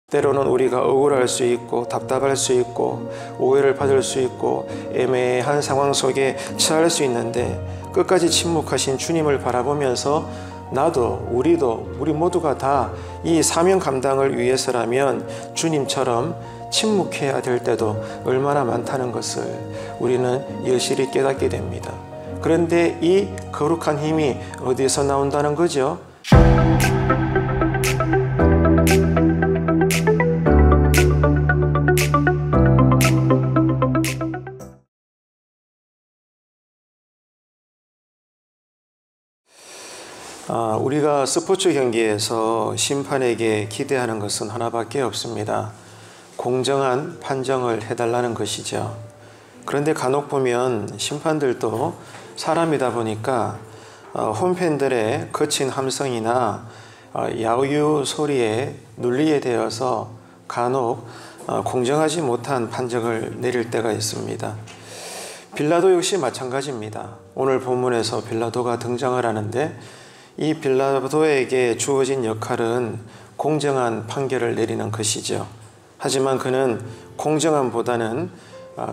때로는 우리가 억울할 수 있고 답답할 수 있고 오해를 받을 수 있고 애매한 상황 속에 처할 수 있는데 끝까지 침묵하신 주님을 바라보면서 우리 모두가 다 이 사명 감당을 위해서라면 주님처럼 침묵해야 될 때도 얼마나 많다는 것을 우리는 여실히 깨닫게 됩니다. 그런데 이 거룩한 힘이 어디서 나온다는 거죠? 우리가 스포츠 경기에서 심판에게 기대하는 것은 하나밖에 없습니다. 공정한 판정을 해달라는 것이죠. 그런데 간혹 보면 심판들도 사람이다 보니까 홈팬들의 거친 함성이나 야유 소리에 눌리게 되어서 간혹 공정하지 못한 판정을 내릴 때가 있습니다. 빌라도 역시 마찬가지입니다. 오늘 본문에서 빌라도가 등장을 하는데 이 빌라도에게 주어진 역할은 공정한 판결을 내리는 것이죠. 하지만 그는 공정함보다는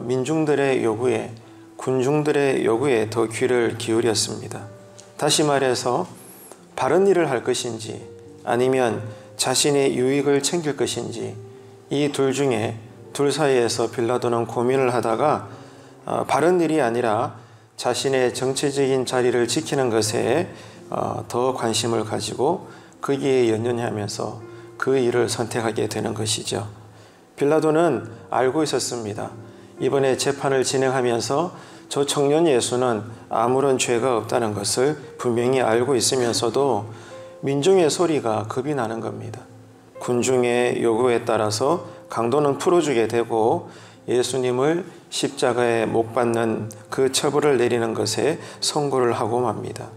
민중들의 요구에, 군중들의 요구에 더 귀를 기울였습니다. 다시 말해서 바른 일을 할 것인지 아니면 자신의 유익을 챙길 것인지 이 둘 사이에서 빌라도는 고민을 하다가 바른 일이 아니라 자신의 정치적인 자리를 지키는 것에 더 관심을 가지고 거기에 연연하면서 그 일을 선택하게 되는 것이죠. 빌라도는 알고 있었습니다. 이번에 재판을 진행하면서 저 청년 예수는 아무런 죄가 없다는 것을 분명히 알고 있으면서도 민중의 소리가 겁이 나는 겁니다. 군중의 요구에 따라서 강도는 풀어주게 되고 예수님을 십자가에 못 박는 그 처벌을 내리는 것에 선고를 하고 맙니다.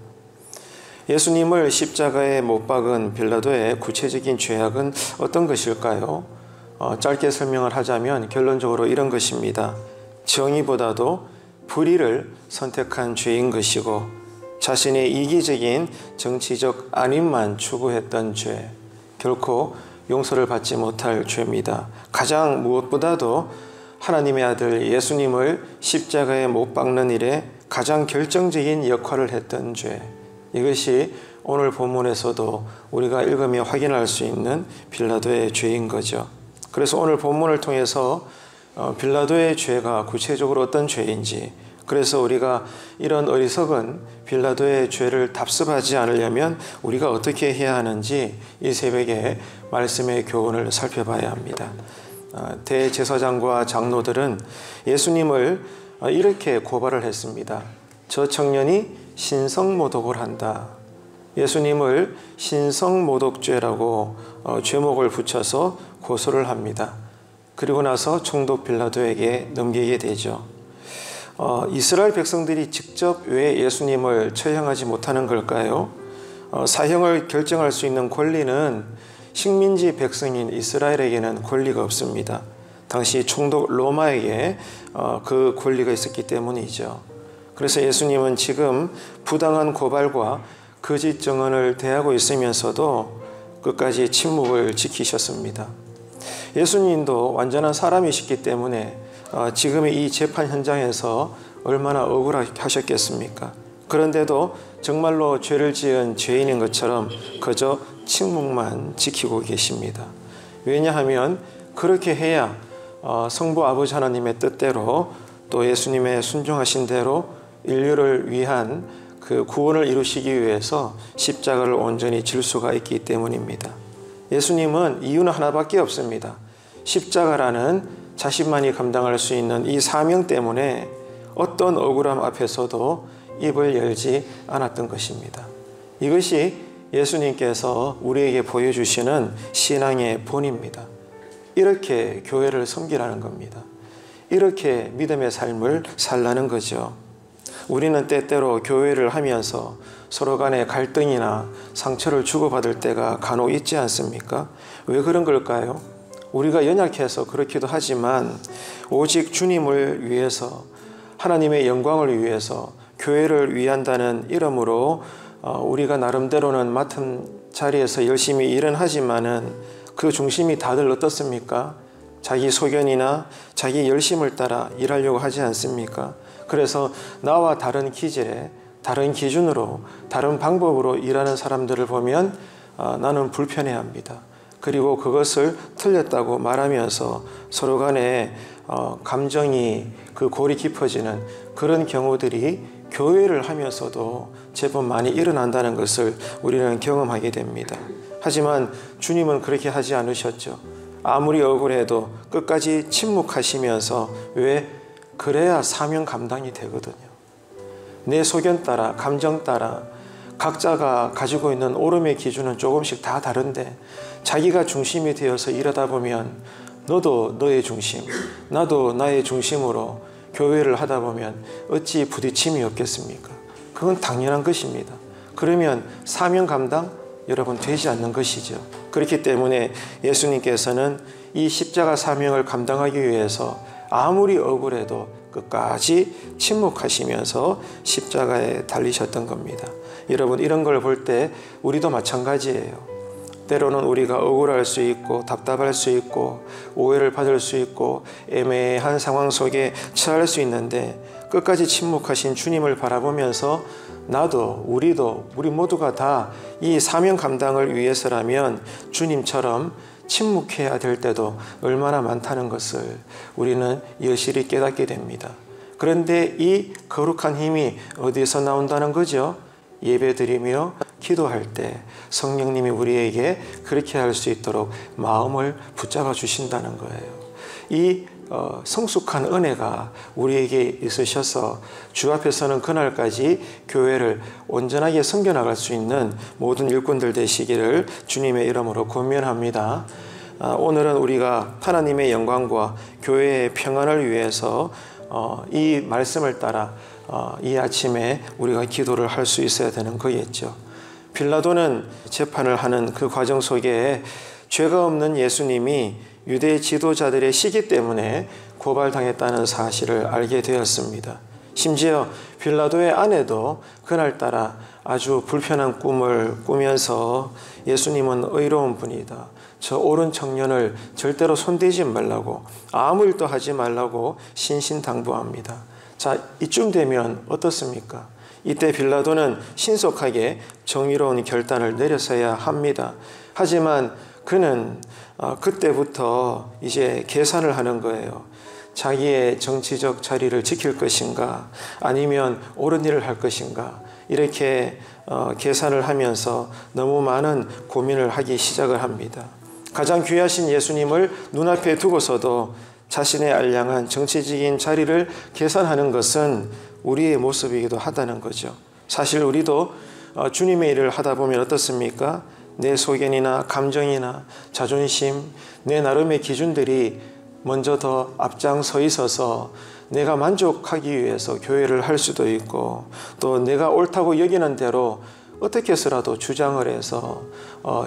예수님을 십자가에 못 박은 빌라도의 구체적인 죄악은 어떤 것일까요? 짧게 설명을 하자면 결론적으로 이런 것입니다. 정의보다도 불의를 선택한 죄인 것이고 자신의 이기적인 정치적 안위만 추구했던 죄, 결코 용서를 받지 못할 죄입니다. 가장 무엇보다도 하나님의 아들 예수님을 십자가에 못 박는 일에 가장 결정적인 역할을 했던 죄, 이것이 오늘 본문에서도 우리가 읽으며 확인할 수 있는 빌라도의 죄인 거죠. 그래서 오늘 본문을 통해서 빌라도의 죄가 구체적으로 어떤 죄인지, 그래서 우리가 이런 어리석은 빌라도의 죄를 답습하지 않으려면 우리가 어떻게 해야 하는지 이 새벽에 말씀의 교훈을 살펴봐야 합니다. 대제사장과 장로들은 예수님을 이렇게 고발을 했습니다. 저 청년이 신성모독을 한다. 예수님을 신성모독죄라고 죄목을 붙여서 고소를 합니다. 그리고 나서 총독 빌라도에게 넘기게 되죠. 이스라엘 백성들이 직접 왜 예수님을 처형하지 못하는 걸까요? 사형을 결정할 수 있는 권리는 식민지 백성인 이스라엘에게는 권리가 없습니다. 당시 총독 로마에게 그 권리가 있었기 때문이죠. 그래서 예수님은 지금 부당한 고발과 거짓 증언을 대하고 있으면서도 끝까지 침묵을 지키셨습니다. 예수님도 완전한 사람이시기 때문에 지금의 이 재판 현장에서 얼마나 억울하셨겠습니까? 그런데도 정말로 죄를 지은 죄인인 것처럼 그저 침묵만 지키고 계십니다. 왜냐하면 그렇게 해야 성부 아버지 하나님의 뜻대로 또 예수님의 순종하신 대로 인류를 위한 그 구원을 이루시기 위해서 십자가를 온전히 질 수가 있기 때문입니다. 예수님은 이유는 하나밖에 없습니다. 십자가라는 자신만이 감당할 수 있는 이 사명 때문에 어떤 억울함 앞에서도 입을 열지 않았던 것입니다. 이것이 예수님께서 우리에게 보여주시는 신앙의 본입니다. 이렇게 교회를 섬기라는 겁니다. 이렇게 믿음의 삶을 살라는 거죠. 우리는 때때로 교회를 하면서 서로 간에 갈등이나 상처를 주고받을 때가 간혹 있지 않습니까? 왜 그런 걸까요? 우리가 연약해서 그렇기도 하지만 오직 주님을 위해서, 하나님의 영광을 위해서, 교회를 위한다는 이름으로 우리가 나름대로는 맡은 자리에서 열심히 일은 하지만은 그 중심이 다들 어떻습니까? 자기 소견이나 자기 열심을 따라 일하려고 하지 않습니까? 그래서 나와 다른 기질에, 다른 기준으로, 다른 방법으로 일하는 사람들을 보면 나는 불편해합니다. 그리고 그것을 틀렸다고 말하면서 서로 간에 감정이 그 골이 깊어지는 그런 경우들이 교회를 하면서도 제법 많이 일어난다는 것을 우리는 경험하게 됩니다. 하지만 주님은 그렇게 하지 않으셨죠. 아무리 억울해도 끝까지 침묵하시면서, 왜? 그래야 사명 감당이 되거든요. 내 소견 따라, 감정 따라 각자가 가지고 있는 옳음의 기준은 조금씩 다 다른데 자기가 중심이 되어서 일하다 보면 너도 너의 중심, 나도 나의 중심으로 교회를 하다 보면 어찌 부딪힘이 없겠습니까? 그건 당연한 것입니다. 그러면 사명 감당 여러분 되지 않는 것이죠. 그렇기 때문에 예수님께서는 이 십자가 사명을 감당하기 위해서 아무리 억울해도 끝까지 침묵하시면서 십자가에 달리셨던 겁니다. 여러분, 이런 걸 볼 때 우리도 마찬가지예요. 때로는 우리가 억울할 수 있고 답답할 수 있고 오해를 받을 수 있고 애매한 상황 속에 처할 수 있는데 끝까지 침묵하신 주님을 바라보면서 나도, 우리 모두가 다 이 사명 감당을 위해서라면 주님처럼 침묵해야 될 때도 얼마나 많다는 것을 우리는 여실히 깨닫게 됩니다. 그런데 이 거룩한 힘이 어디서 나온다는 거죠? 예배드리며 기도할 때 성령님이 우리에게 그렇게 할 수 있도록 마음을 붙잡아 주신다는 거예요. 이 성숙한 은혜가 우리에게 있으셔서 주 앞에서는 그날까지 교회를 온전하게 섬겨나갈 수 있는 모든 일꾼들 되시기를 주님의 이름으로 권면합니다. 오늘은 우리가 하나님의 영광과 교회의 평안을 위해서 이 말씀을 따라 이 아침에 우리가 기도를 할 수 있어야 되는 거겠죠. 빌라도는 재판을 하는 그 과정 속에 죄가 없는 예수님이 유대 지도자들의 시기 때문에 고발당했다는 사실을 알게 되었습니다. 심지어 빌라도의 아내도 그날따라 아주 불편한 꿈을 꾸면서 예수님은 의로운 분이다, 저 옳은 청년을 절대로 손대지 말라고, 아무 일도 하지 말라고 신신당부합니다. 자, 이쯤 되면 어떻습니까? 이때 빌라도는 신속하게 정의로운 결단을 내렸어야 합니다. 하지만 그는 그때부터 이제 계산을 하는 거예요. 자기의 정치적 자리를 지킬 것인가, 아니면 옳은 일을 할 것인가, 이렇게 계산을 하면서 너무 많은 고민을 하기 시작을 합니다. 가장 귀하신 예수님을 눈앞에 두고서도 자신의 알량한 정치적인 자리를 계산하는 것은 우리의 모습이기도 하다는 거죠. 사실 우리도 주님의 일을 하다 보면 어떻습니까? 내 소견이나 감정이나 자존심, 내 나름의 기준들이 먼저 더 앞장서 있어서 내가 만족하기 위해서 교회를 할 수도 있고, 또 내가 옳다고 여기는 대로 어떻게 해서라도 주장을 해서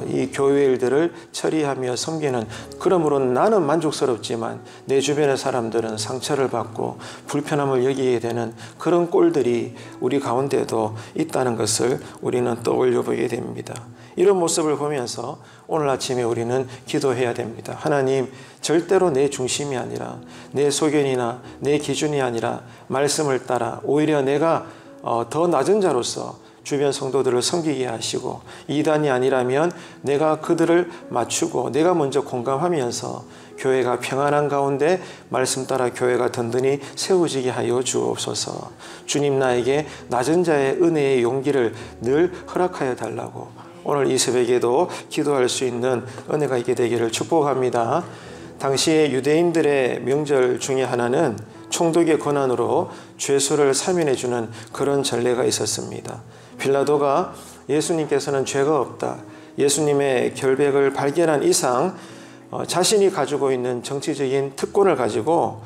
이 교회 일들을 처리하며 섬기는, 그러므로 나는 만족스럽지만 내 주변의 사람들은 상처를 받고 불편함을 여기게 되는 그런 꼴들이 우리 가운데도 있다는 것을 우리는 떠올려 보게 됩니다. 이런 모습을 보면서 오늘 아침에 우리는 기도해야 됩니다. 하나님, 절대로 내 중심이 아니라, 내 소견이나 내 기준이 아니라 말씀을 따라 오히려 내가 더 낮은 자로서 주변 성도들을 섬기게 하시고, 이단이 아니라면 내가 그들을 맞추고 내가 먼저 공감하면서 교회가 평안한 가운데 말씀 따라 교회가 든든히 세워지게 하여 주옵소서. 주님, 나에게 낮은 자의 은혜의 용기를 늘 허락하여 달라고 오늘 이 새벽에도 기도할 수 있는 은혜가 있게 되기를 축복합니다. 당시에 유대인들의 명절 중에 하나는 총독의 권한으로 죄수를 사면해 주는 그런 전례가 있었습니다. 빌라도가 예수님께서는 죄가 없다, 예수님의 결백을 발견한 이상 자신이 가지고 있는 정치적인 특권을 가지고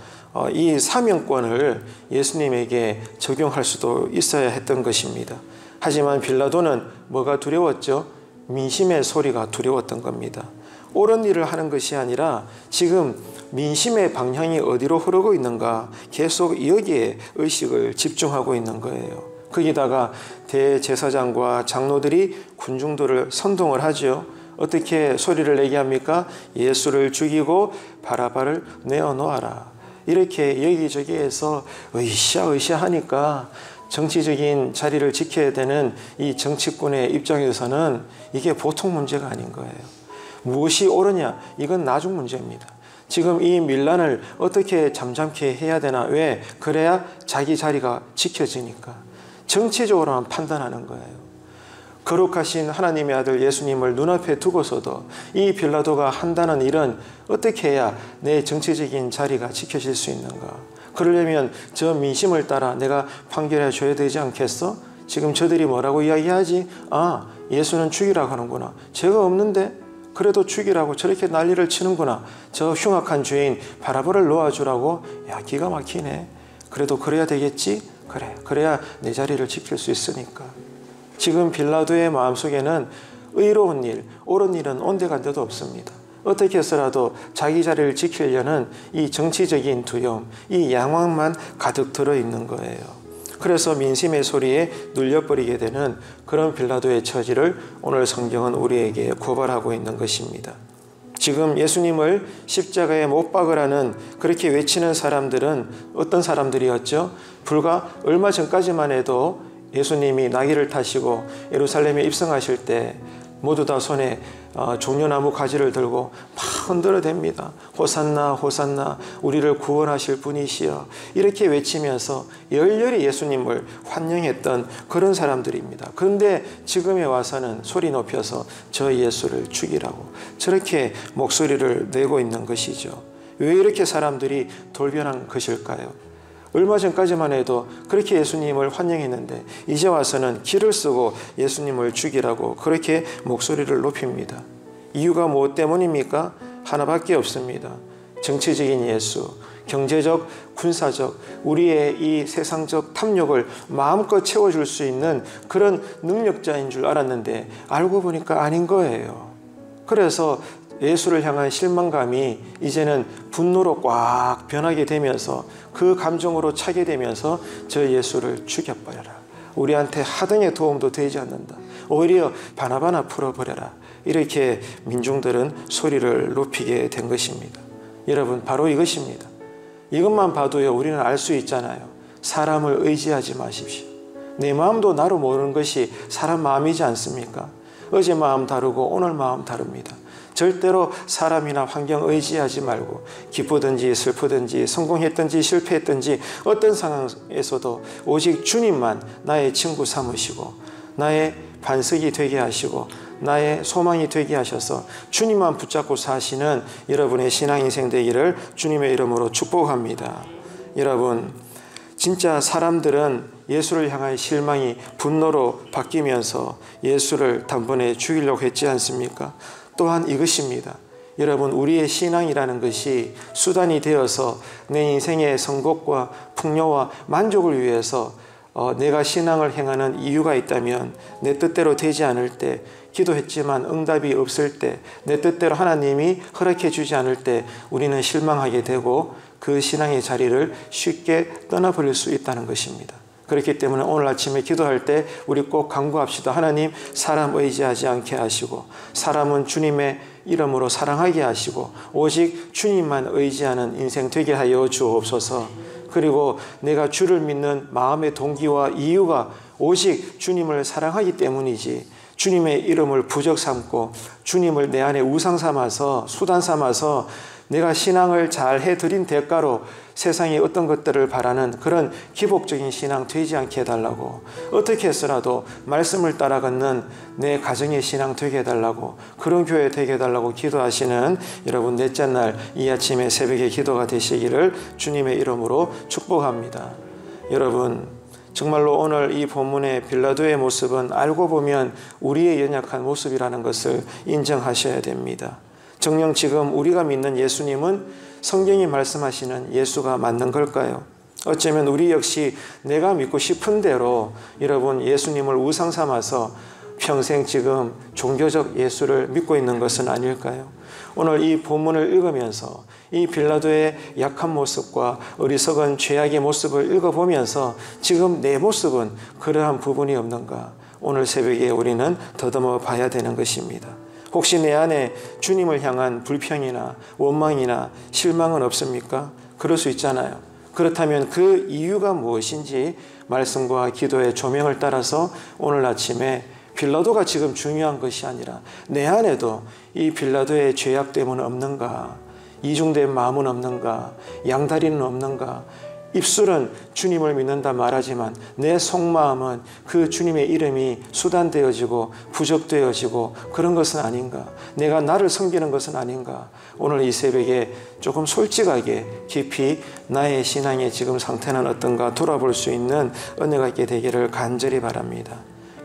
이 사명권을 예수님에게 적용할 수도 있어야 했던 것입니다. 하지만 빌라도는 뭐가 두려웠죠? 민심의 소리가 두려웠던 겁니다. 옳은 일을 하는 것이 아니라 지금 민심의 방향이 어디로 흐르고 있는가, 계속 여기에 의식을 집중하고 있는 거예요. 거기다가 대제사장과 장로들이 군중들을 선동을 하죠. 어떻게 소리를 내게 합니까? 예수를 죽이고 바라바를 내어놓아라. 이렇게 여기저기에서 으쌰으쌰 하니까 정치적인 자리를 지켜야 되는 이 정치권의 입장에서는 이게 보통 문제가 아닌 거예요. 무엇이 옳으냐? 이건 나중 문제입니다. 지금 이 밀란을 어떻게 잠잠케 해야 되나? 왜? 그래야 자기 자리가 지켜지니까. 정치적으로만 판단하는 거예요. 거룩하신 하나님의 아들 예수님을 눈앞에 두고서도 이 빌라도가 한다는 일은 어떻게 해야 내 정치적인 자리가 지켜질 수 있는가? 그러려면 저 민심을 따라 내가 판결해 줘야 되지 않겠어? 지금 저들이 뭐라고 이야기하지? 아, 예수는 죽이라고 하는구나. 죄가 없는데 그래도 죽이라고 저렇게 난리를 치는구나. 저 흉악한 죄인 바라바를 놓아주라고. 야, 기가 막히네. 그래도 그래야 되겠지? 그래, 그래야 내 자리를 지킬 수 있으니까. 지금 빌라도의 마음속에는 의로운 일, 옳은 일은 온데간데도 없습니다. 어떻게 해서라도 자기 자리를 지키려는 이 정치적인 두려움, 이 양황만 가득 들어있는 거예요. 그래서 민심의 소리에 눌려버리게 되는 그런 빌라도의 처지를 오늘 성경은 우리에게 고발하고 있는 것입니다. 지금 예수님을 십자가에 못 박으라는 그렇게 외치는 사람들은 어떤 사람들이었죠? 불과 얼마 전까지만 해도 예수님이 나귀를 타시고 예루살렘에 입성하실 때 모두 다 손에 종려나무 가지를 들고 막 흔들어댑니다. 호산나 호산나 우리를 구원하실 분이시여, 이렇게 외치면서 열렬히 예수님을 환영했던 그런 사람들입니다. 그런데 지금에 와서는 소리 높여서 저 예수를 죽이라고 저렇게 목소리를 내고 있는 것이죠. 왜 이렇게 사람들이 돌변한 것일까요? 얼마 전까지만 해도 그렇게 예수님을 환영했는데 이제 와서는 기를 쓰고 예수님을 죽이라고 그렇게 목소리를 높입니다. 이유가 무엇 때문입니까? 하나밖에 없습니다. 정치적인 예수, 경제적, 군사적, 우리의 이 세상적 탐욕을 마음껏 채워줄 수 있는 그런 능력자인 줄 알았는데 알고 보니까 아닌 거예요. 그래서 예수를 향한 실망감이 이제는 분노로 꽉 변하게 되면서 그 감정으로 차게 되면서 저 예수를 죽여버려라. 우리한테 하등의 도움도 되지 않는다. 오히려 바나바나 풀어버려라. 이렇게 민중들은 소리를 높이게 된 것입니다. 여러분, 바로 이것입니다. 이것만 봐도요, 우리는 알 수 있잖아요. 사람을 의지하지 마십시오. 내 마음도 나로 모르는 것이 사람 마음이지 않습니까? 어제 마음 다르고 오늘 마음 다릅니다. 절대로 사람이나 환경 의지하지 말고 기쁘든지 슬프든지 성공했든지 실패했든지 어떤 상황에서도 오직 주님만 나의 친구 삼으시고 나의 반석이 되게 하시고 나의 소망이 되게 하셔서 주님만 붙잡고 사시는 여러분의 신앙 인생 되기를 주님의 이름으로 축복합니다. 여러분, 진짜 사람들은 예수를 향한 실망이 분노로 바뀌면서 예수를 단번에 죽이려고 했지 않습니까? 또한 이것입니다. 여러분, 우리의 신앙이라는 것이 수단이 되어서 내 인생의 성공과 풍요와 만족을 위해서 내가 신앙을 행하는 이유가 있다면 내 뜻대로 되지 않을 때, 기도했지만 응답이 없을 때, 내 뜻대로 하나님이 허락해 주지 않을 때 우리는 실망하게 되고 그 신앙의 자리를 쉽게 떠나버릴 수 있다는 것입니다. 그렇기 때문에 오늘 아침에 기도할 때 우리 꼭 간구합시다. 하나님, 사람 의지하지 않게 하시고 사람은 주님의 이름으로 사랑하게 하시고 오직 주님만 의지하는 인생 되게 하여 주옵소서. 그리고 내가 주를 믿는 마음의 동기와 이유가 오직 주님을 사랑하기 때문이지 주님의 이름을 부적 삼고 주님을 내 안에 우상 삼아서 수단 삼아서 내가 신앙을 잘 해드린 대가로 세상에 어떤 것들을 바라는 그런 기복적인 신앙 되지 않게 해달라고, 어떻게 해서라도 말씀을 따라 걷는 내 가정의 신앙 되게 해달라고, 그런 교회 되게 해달라고 기도하시는 여러분 넷째 날 이 아침에 새벽에 기도가 되시기를 주님의 이름으로 축복합니다. 여러분, 정말로 오늘 이 본문의 빌라도의 모습은 알고 보면 우리의 연약한 모습이라는 것을 인정하셔야 됩니다. 정녕 지금 우리가 믿는 예수님은 성경이 말씀하시는 예수가 맞는 걸까요? 어쩌면 우리 역시 내가 믿고 싶은 대로 여러분 예수님을 우상 삼아서 평생 지금 종교적 예수를 믿고 있는 것은 아닐까요? 오늘 이 본문을 읽으면서 이 빌라도의 약한 모습과 어리석은 죄악의 모습을 읽어보면서 지금 내 모습은 그러한 부분이 없는가? 오늘 새벽에 우리는 더듬어 봐야 되는 것입니다. 혹시 내 안에 주님을 향한 불평이나 원망이나 실망은 없습니까? 그럴 수 있잖아요. 그렇다면 그 이유가 무엇인지 말씀과 기도의 조명을 따라서 오늘 아침에 빌라도가 지금 중요한 것이 아니라 내 안에도 이 빌라도의 죄악됨은 없는가? 이중된 마음은 없는가? 양다리는 없는가? 입술은 주님을 믿는다 말하지만 내 속마음은 그 주님의 이름이 수단되어지고 부적되어지고 그런 것은 아닌가? 내가 나를 섬기는 것은 아닌가? 오늘 이 새벽에 조금 솔직하게 깊이 나의 신앙의 지금 상태는 어떤가 돌아볼 수 있는 은혜가 있게 되기를 간절히 바랍니다.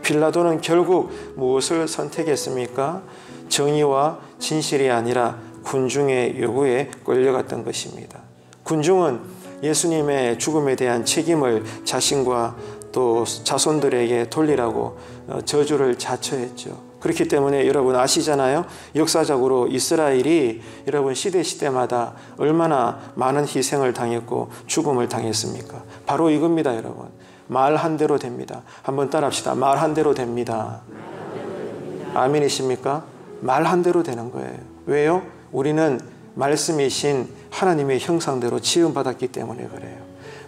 빌라도는 결국 무엇을 선택했습니까? 정의와 진실이 아니라 군중의 요구에 끌려갔던 것입니다. 군중은 예수님의 죽음에 대한 책임을 자신과 또 자손들에게 돌리라고 저주를 자처했죠. 그렇기 때문에 여러분 아시잖아요. 역사적으로 이스라엘이 여러분 시대마다 얼마나 많은 희생을 당했고 죽음을 당했습니까? 바로 이겁니다, 여러분. 말 한 대로 됩니다. 한번 따라합시다. 말 한 대로 됩니다. 아멘이십니까? 말 한 대로 되는 거예요. 왜요? 우리는 말씀이신 하나님의 형상대로 지음받았기 때문에 그래요.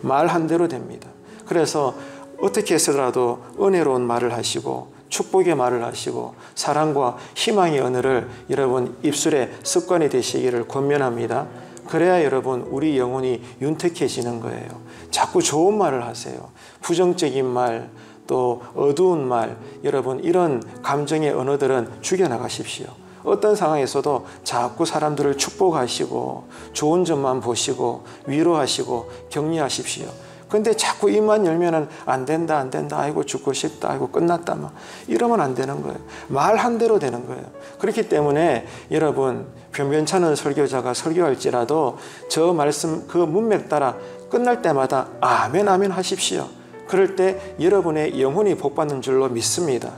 말 한 대로 됩니다. 그래서 어떻게 해서라도 은혜로운 말을 하시고 축복의 말을 하시고 사랑과 희망의 언어를 여러분 입술에 습관이 되시기를 권면합니다. 그래야 여러분 우리 영혼이 윤택해지는 거예요. 자꾸 좋은 말을 하세요. 부정적인 말, 또 어두운 말, 여러분 이런 감정의 언어들은 죽여나가십시오. 어떤 상황에서도 자꾸 사람들을 축복하시고 좋은 점만 보시고 위로하시고 격려하십시오. 근데 자꾸 입만 열면은 안 된다, 안 된다, 아이고 죽고 싶다, 아이고 끝났다, 막 이러면 안 되는 거예요. 말 한 대로 되는 거예요. 그렇기 때문에 여러분 변변찮은 설교자가 설교할지라도 저 말씀 그 문맥 따라 끝날 때마다 아멘 아멘 하십시오. 그럴 때 여러분의 영혼이 복받는 줄로 믿습니다.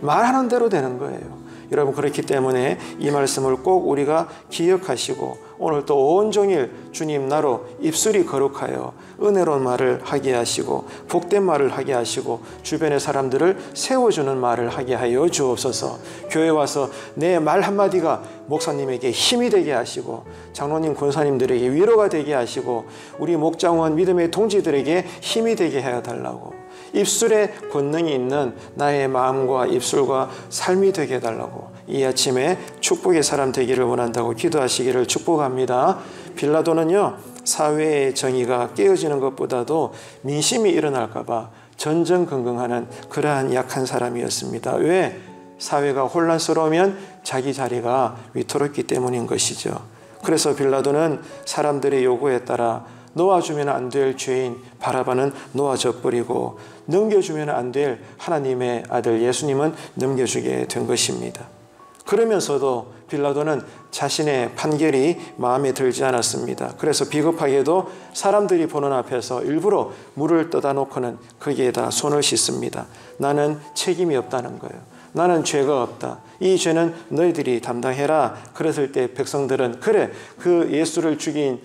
말하는 대로 되는 거예요. 여러분 그렇기 때문에 이 말씀을 꼭 우리가 기억하시고 오늘 또 온종일 주님 나로 입술이 거룩하여 은혜로운 말을 하게 하시고 복된 말을 하게 하시고 주변의 사람들을 세워주는 말을 하게 하여 주옵소서. 교회 와서 내 말 한마디가 목사님에게 힘이 되게 하시고 장로님 권사님들에게 위로가 되게 하시고 우리 목장원 믿음의 동지들에게 힘이 되게 해달라고 입술에 권능이 있는 나의 마음과 입술과 삶이 되게 해달라고 이 아침에 축복의 사람 되기를 원한다고 기도하시기를 축복합니다. 빌라도는요 사회의 정의가 깨어지는 것보다도 민심이 일어날까 봐 전전긍긍하는 그러한 약한 사람이었습니다. 왜? 사회가 혼란스러우면 자기 자리가 위태롭기 때문인 것이죠. 그래서 빌라도는 사람들의 요구에 따라 놓아주면 안 될 죄인 바라바는 놓아져 버리고 넘겨주면 안 될 하나님의 아들 예수님은 넘겨주게 된 것입니다. 그러면서도 빌라도는 자신의 판결이 마음에 들지 않았습니다. 그래서 비겁하게도 사람들이 보는 앞에서 일부러 물을 떠다 놓고는 거기에다 손을 씻습니다. 나는 책임이 없다는 거예요. 나는 죄가 없다. 이 죄는 너희들이 담당해라. 그랬을 때 백성들은 그래 그 예수를 죽인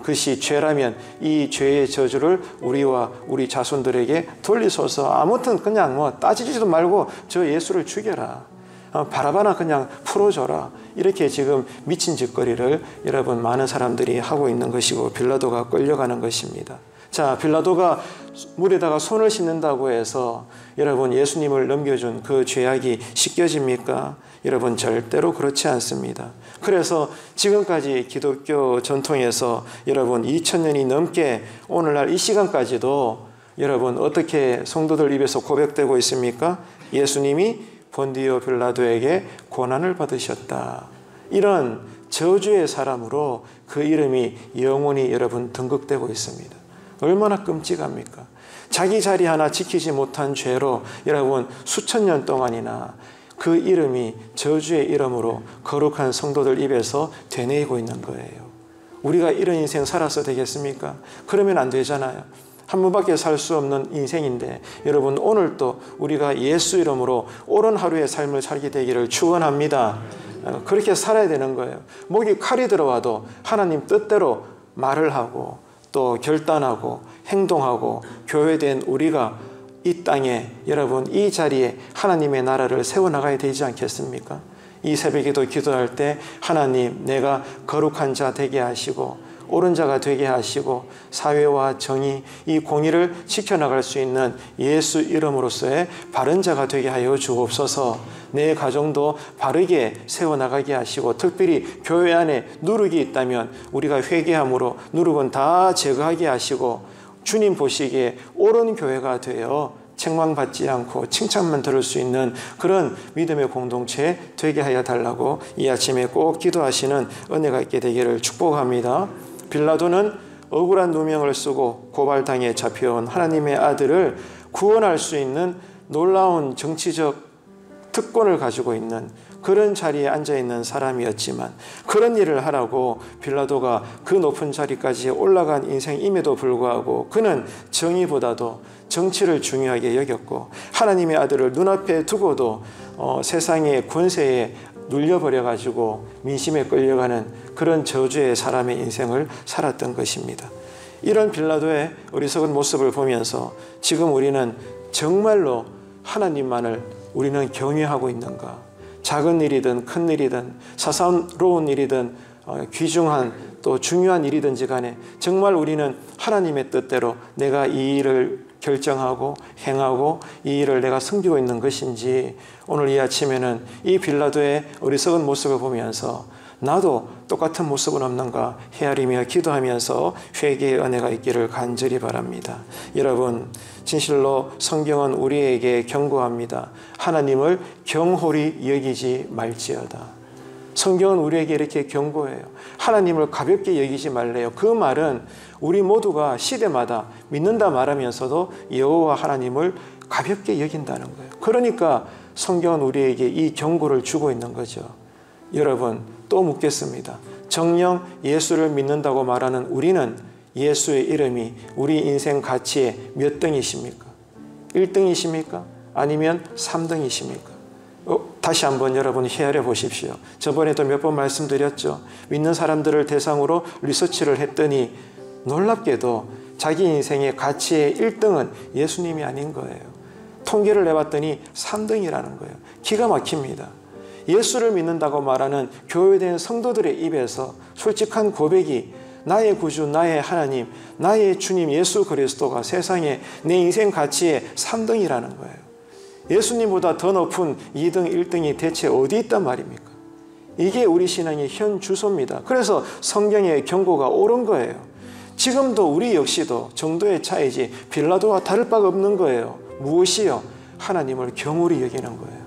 그것이 죄라면 이 죄의 저주를 우리와 우리 자손들에게 돌리소서. 아무튼 그냥 뭐 따지지도 말고 저 예수를 죽여라. 바라바나 그냥 풀어줘라. 이렇게 지금 미친 짓거리를 여러분 많은 사람들이 하고 있는 것이고 빌라도가 끌려가는 것입니다. 자, 빌라도가 물에다가 손을 씻는다고 해서 여러분 예수님을 넘겨준 그 죄악이 씻겨집니까? 여러분 절대로 그렇지 않습니다. 그래서 지금까지 기독교 전통에서 여러분 2000년이 넘게 오늘날 이 시간까지도 여러분 어떻게 성도들 입에서 고백되고 있습니까? 예수님이 본디오 빌라도에게 고난을 받으셨다. 이런 저주의 사람으로 그 이름이 영원히 여러분 등극되고 있습니다. 얼마나 끔찍합니까? 자기 자리 하나 지키지 못한 죄로 여러분 수천 년 동안이나 그 이름이 저주의 이름으로 거룩한 성도들 입에서 되뇌이고 있는 거예요. 우리가 이런 인생 살아서 되겠습니까? 그러면 안 되잖아요. 한 번밖에 살 수 없는 인생인데 여러분 오늘 또 우리가 예수 이름으로 옳은 하루의 삶을 살게 되기를 축원합니다. 그렇게 살아야 되는 거예요. 목이 칼이 들어와도 하나님 뜻대로 말을 하고 또 결단하고 행동하고 교회된 우리가 이 땅에 여러분 이 자리에 하나님의 나라를 세워나가야 되지 않겠습니까? 이 새벽에도 기도할 때 하나님, 내가 거룩한 자 되게 하시고 옳은 자가 되게 하시고 사회와 정의, 이 공의를 지켜나갈 수 있는 예수 이름으로서의 바른 자가 되게 하여 주옵소서. 내 가정도 바르게 세워나가게 하시고, 특별히 교회 안에 누룩이 있다면 우리가 회개함으로 누룩은 다 제거하게 하시고, 주님 보시기에 옳은 교회가 되어 책망받지 않고 칭찬만 들을 수 있는 그런 믿음의 공동체 되게 하여 달라고 이 아침에 꼭 기도하시는 은혜가 있게 되기를 축복합니다. 빌라도는 억울한 누명을 쓰고 고발당에 잡혀온 하나님의 아들을 구원할 수 있는 놀라운 정치적 특권을 가지고 있는 그런 자리에 앉아있는 사람이었지만, 그런 일을 하라고 빌라도가 그 높은 자리까지 올라간 인생임에도 불구하고 그는 정의보다도 정치를 중요하게 여겼고, 하나님의 아들을 눈앞에 두고도 세상의 권세에 눌려버려가지고 민심에 끌려가는 그런 저주의 사람의 인생을 살았던 것입니다. 이런 빌라도의 어리석은 모습을 보면서 지금 우리는 정말로 하나님만을 우리는 경외하고 있는가? 작은 일이든 큰 일이든 사사로운 일이든 귀중한 또 중요한 일이든지 간에 정말 우리는 하나님의 뜻대로 내가 이 일을 결정하고 행하고 이 일을 내가 섬기고 있는 것인지, 오늘 이 아침에는 이 빌라도의 어리석은 모습을 보면서 나도 똑같은 모습은 없는가 헤아리며 기도하면서 회개의 은혜가 있기를 간절히 바랍니다. 여러분, 진실로 성경은 우리에게 경고합니다. 하나님을 경홀히 여기지 말지어다. 성경은 우리에게 이렇게 경고해요. 하나님을 가볍게 여기지 말래요. 그 말은 우리 모두가 시대마다 믿는다 말하면서도 여호와 하나님을 가볍게 여긴다는 거예요. 그러니까 성경은 우리에게 이 경고를 주고 있는 거죠. 여러분, 또 묻겠습니다. 정녕 예수를 믿는다고 말하는 우리는 예수의 이름이 우리 인생 가치의 몇 등이십니까? 1등이십니까? 아니면 3등이십니까? 다시 한번 여러분 헤아려 보십시오. 저번에도 몇 번 말씀드렸죠. 믿는 사람들을 대상으로 리서치를 했더니 놀랍게도 자기 인생의 가치의 1등은 예수님이 아닌 거예요. 통계를 내봤더니 3등이라는 거예요. 기가 막힙니다. 예수를 믿는다고 말하는 교회된 성도들의 입에서 솔직한 고백이 나의 구주, 나의 하나님, 나의 주님 예수 그리스도가 세상에 내 인생 가치의 3등이라는 거예요. 예수님보다 더 높은 2등, 1등이 대체 어디 있단 말입니까? 이게 우리 신앙의 현 주소입니다. 그래서 성경의 경고가 옳은 거예요. 지금도 우리 역시도 정도의 차이지 빌라도와 다를 바가 없는 거예요. 무엇이요? 하나님을 경홀히 여기는 거예요.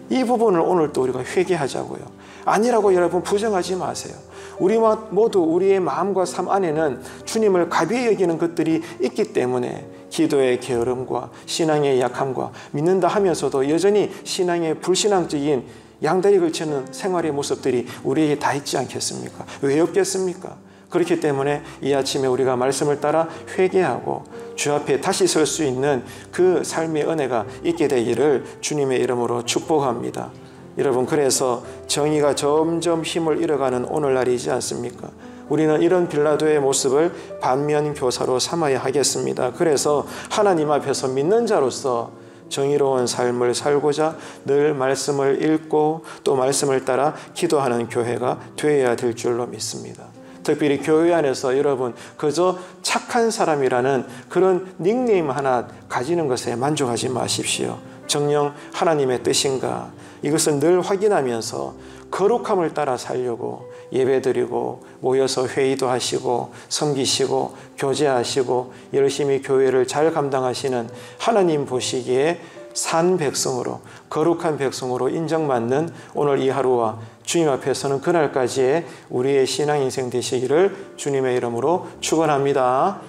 이 부분을 오늘 또 우리가 회개하자고요. 아니라고 여러분 부정하지 마세요. 우리 모두 우리의 마음과 삶 안에는 주님을 가벼이 여기는 것들이 있기 때문에 기도의 게으름과 신앙의 약함과 믿는다 하면서도 여전히 신앙의 불신앙적인 양다리 걸치는 생활의 모습들이 우리에게 다 있지 않겠습니까? 왜 없겠습니까? 그렇기 때문에 이 아침에 우리가 말씀을 따라 회개하고 주 앞에 다시 설 수 있는 그 삶의 은혜가 있게 되기를 주님의 이름으로 축복합니다. 여러분, 그래서 정의가 점점 힘을 잃어가는 오늘날이지 않습니까? 우리는 이런 빌라도의 모습을 반면교사로 삼아야 하겠습니다. 그래서 하나님 앞에서 믿는 자로서 정의로운 삶을 살고자 늘 말씀을 읽고 또 말씀을 따라 기도하는 교회가 되어야 될 줄로 믿습니다. 특별히 교회 안에서 여러분 그저 착한 사람이라는 그런 닉네임 하나 가지는 것에 만족하지 마십시오. 정녕 하나님의 뜻인가, 이것을 늘 확인하면서 거룩함을 따라 살려고 예배드리고 모여서 회의도 하시고 섬기시고 교제하시고 열심히 교회를 잘 감당하시는 하나님 보시기에 산 백성으로, 거룩한 백성으로 인정받는 오늘 이 하루와 주님 앞에 서는 그날까지의 우리의 신앙 인생 되시기를 주님의 이름으로 축원합니다.